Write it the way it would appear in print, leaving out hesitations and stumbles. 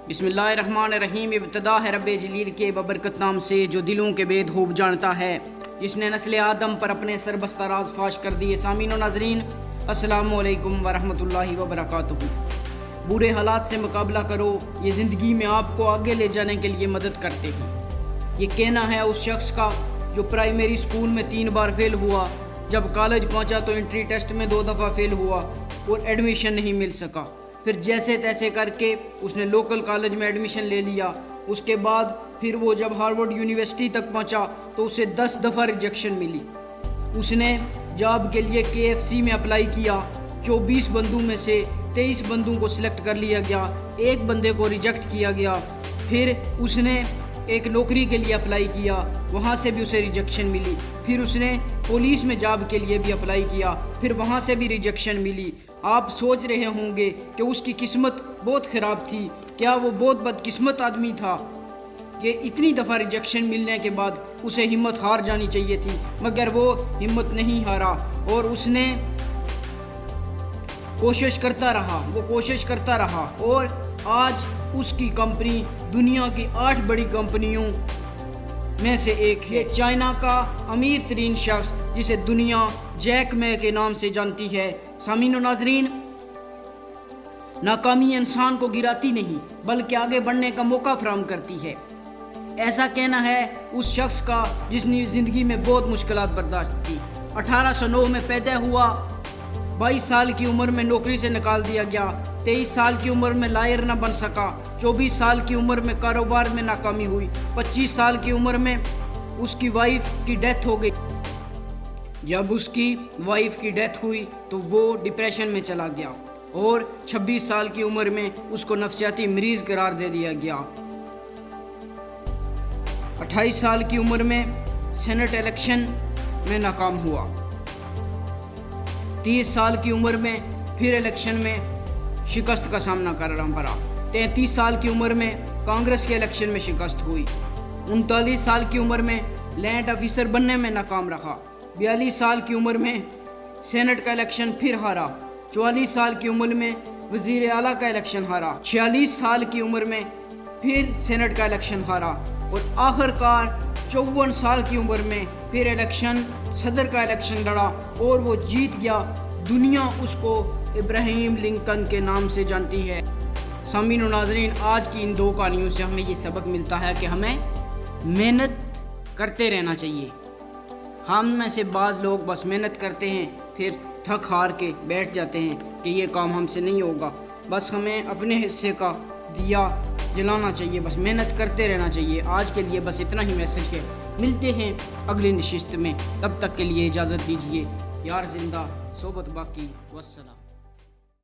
بسم اللہ الرحمن الرحیم۔ ابتدا ہے رب جلیل کے ببرکت نام سے جو دلوں کے بید خوب جانتا ہے، جس نے نسل آدم پر اپنے سربستہ راز فاش کر دیے۔ سامعین و ناظرین، السلام علیکم ورحمۃ اللہ وبرکاتہ۔ برے حالات سے مقابلہ کرو، یہ زندگی میں آپ کو آگے لے جانے کے لیے مدد کرتے ہیں۔ یہ کہنا ہے اس شخص کا جو پرائمری سکول میں 3 بار فیل ہوا، جب کالج پہنچا تو انٹری ٹیسٹ میں 2 دفعہ فیل ہوا اور ایڈمیشن نہیں مل سکا۔ پھر جیسے تیسے کر کے اس نے لوکل کالج میں ایڈمیشن لے لیا۔ اس کے بعد پھر وہ جب ہارورڈ یونیورسٹی تک پہنچا تو اسے 10 دفعہ ریجیکشن ملی۔ اس نے جاب کے لیے KFC میں اپلائی کیا، 24 بندوں میں سے 23 بندوں کو سلیکٹ کر لیا گیا، 1 بندے کو ریجیکٹ کیا گیا۔ پھر اس نے ایک نوکری کے لیے اپلائی کیا، وہاں سے بھی اسے ریجیکشن ملی۔ پھر اس نے پولیس میں جاب کے لیے بھی اپلائی کیا، پھر وہاں سے بھی ریجیکشن ملی۔ آپ سوچ رہے ہوں گے کہ اس کی قسمت بہت خراب تھی، کیا وہ بہت بدقسمت آدمی تھا کہ اتنی دفعہ ریجیکشن ملنے کے بعد اسے ہمت ہار جانی چاہیے تھی، مگر وہ ہمت نہیں ہارا اور اس نے کوشش کرتا رہا اور آج اس کی کمپنی دنیا کی 8 بڑی کمپنیوں میں سے ایک ہے۔ چائنا کا امیر ترین شخص جسے دنیا جیک مے کے نام سے جانتی ہے۔ سامعین و ناظرین، ناکامی انسان کو گراتی نہیں بلکہ آگے بڑھنے کا موقع فراہم کرتی ہے، ایسا کہنا ہے اس شخص کا جس نے زندگی میں بہت مشکلات برداشت کی۔ 1809 میں پیدا ہوا، 22 سال کی عمر میں نوکری سے نکال دیا گیا، 23 سال کی عمر میں لائر نہ بن سکا، 24 سال کی عمر میں کاروبار میں ناکامی ہوئی، 25 سال کی عمر میں اس کی وائف کی ڈیتھ ہو گئی۔ جب اس کی وائف کی ڈیتھ ہوئی تو وہ ڈپریشن میں چلا گیا اور 26 سال کی عمر میں اس کو نفسیاتی مریض قرار دے دیا گیا۔ 28 سال کی عمر میں سینٹ الیکشن میں ناکام ہوا، 30 سال کی عمر میں پھر الیکشن میں شکست کا سامنا کرنا پڑا، 33 سال کی عمر میں کانگریس کے الیکشن میں شکست ہوئی، 39 سال کی عمر میں لینڈ آفیسر بننے میں ناکام رہا، 42 سال کی عمر میں سینٹ کا الیکشن پھر ہارا، 44 سال کی عمر میں وزیر اعلیٰ کا الیکشن ہارا، 46 سال کی عمر میں پھر سینٹ کا الیکشن ہارا اور آخر کار 54 سال کی عمر میں پھر صدر کا الیکشن لڑا اور وہ جیت گیا۔ دنیا اس کو ابراہیم لنکن کے نام سے جانتی ہے۔ سامعین و ناظرین، آج کی ان 2 کہانیوں سے ہمیں یہ سبق ملتا ہے کہ ہمیں محنت کرتے رہنا چاہیے۔ ہم میں سے بعض لوگ بس محنت کرتے ہیں پھر تھک ہار کے بیٹھ جاتے ہیں کہ یہ کام ہم سے نہیں ہوگا۔ بس ہمیں اپنے حصے کا دیا جلانا چاہیے، بس محنت کرتے رہنا چاہیے۔ آج کے لیے بس اتنا ہی میسج ہے، ملتے ہیں اگلی نشست میں، تب تک کے لیے اجازت دیجیے۔ یار زندہ صحبت باقی، والسلام۔